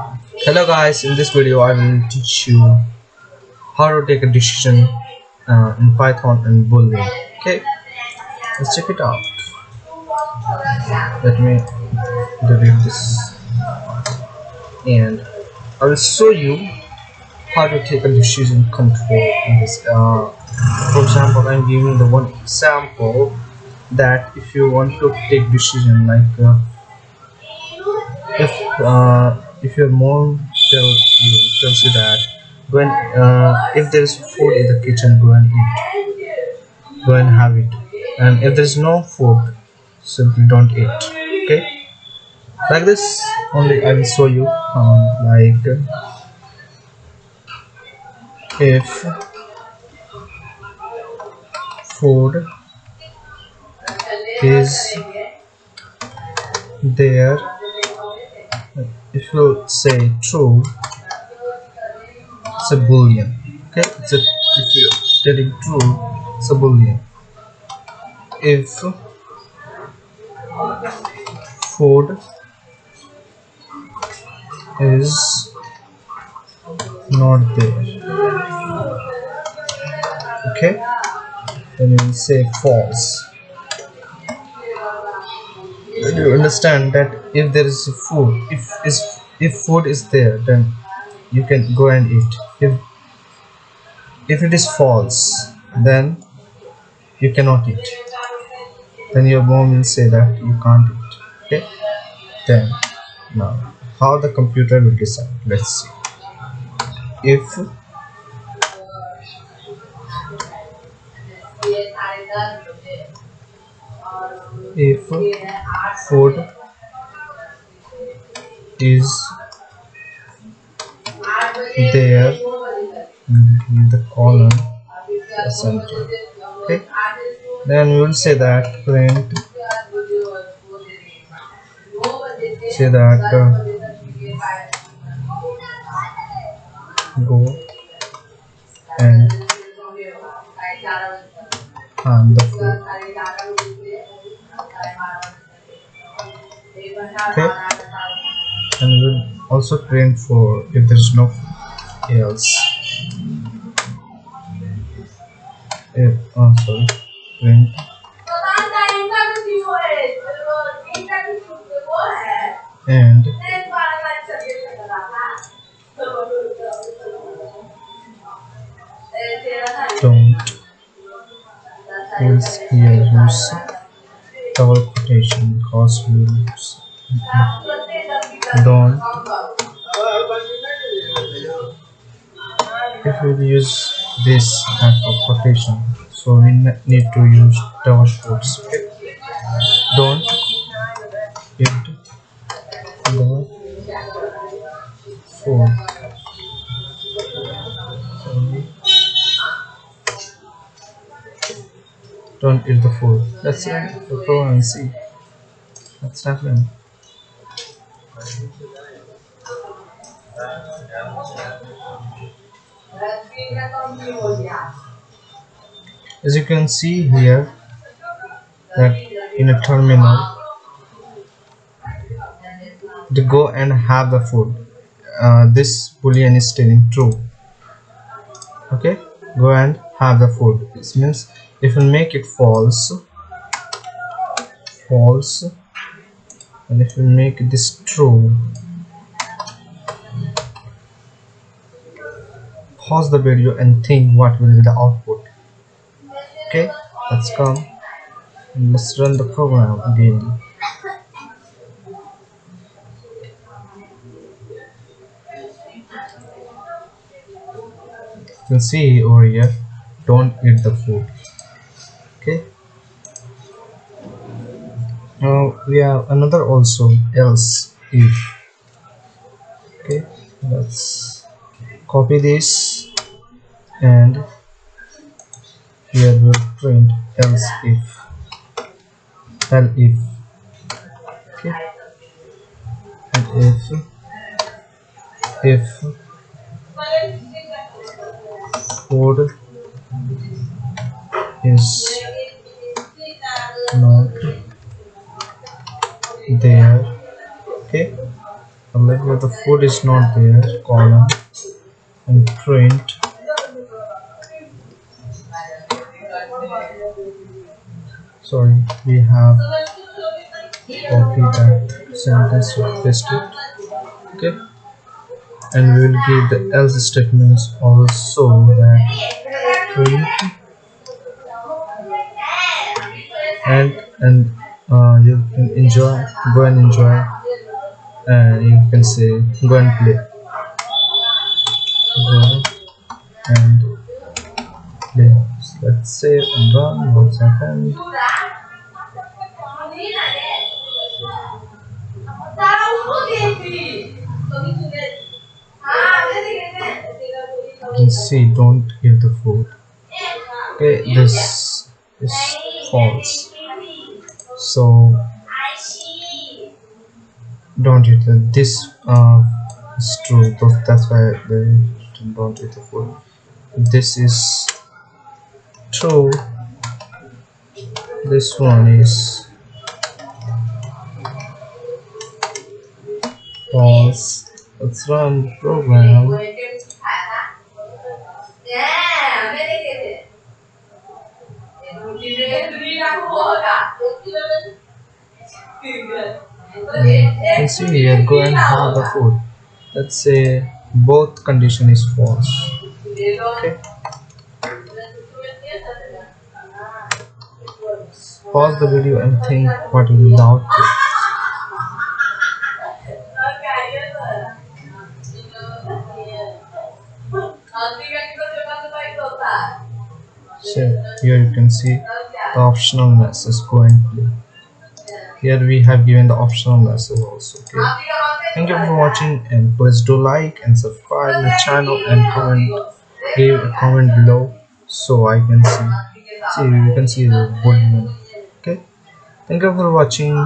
Hello guys, in this video I will teach you how to take a decision in Python and Boolean. Okay, let's check it out. Let me delete this and I will show you how to take a decision control in this. For example, I'm giving the one example that if you want to take decision like if your mom tells you that when if there is food in the kitchen, go and eat, go and have it, and if there is no food, simply don't eat. Okay, like this only I will show you. Like if food is there, if you say true, it's a boolean. Okay, if you're telling true, it's a boolean. If food is not there, okay, then you will say false. And you understand that if there is food, if food is there, then you can go and eat. If it is false, then you cannot eat. Then your mom will say that you can't eat. Okay, then now how the computer will decide, let's see. If food is there in the column the center, okay, then we will say that print, say that go and find the food. Okay, and we will also print for if there is no else. Sorry, print and don't else here use double quotation because we use don't. If we use this type of quotation, so we need to use double quotes. Okay? Don't eat the food. Don't eat the food. Let's run the program and see what's happening. As you can see here, that in a terminal, to go and have the food, this boolean is telling true. Okay, go and have the food. This means if we make it false, and if we make this true, pause the video and think what will be the output. Okay, let's come and let's run the program again. You can see over here, don't eat the food. Okay, now we have another also, else if. Okay, let's copy this and here we'll print else if. Okay, and if food is not there, okay, like where the food is not there, column and print. Sorry, we have copy that sentence to paste it. Okay, and we will give the else statements also, that print and you can enjoy, go and enjoy, and you can say go and play, go and play. So let's save and run. 1 second. You can see don't give the food. Okay, this is false, so don't eat it. This is true, that's why they don't eat the food. This is true, this one is false. Let's run the program. You can see here, go and have the food. Let's say both condition is false. Okay, pause the video and think what you will output. So here you can see the optional message, go and play. Here we have given the optional message also. Okay, thank you for watching, and please do like and subscribe my channel and give a comment below so I can see you can see the good one. Okay, thank you for watching.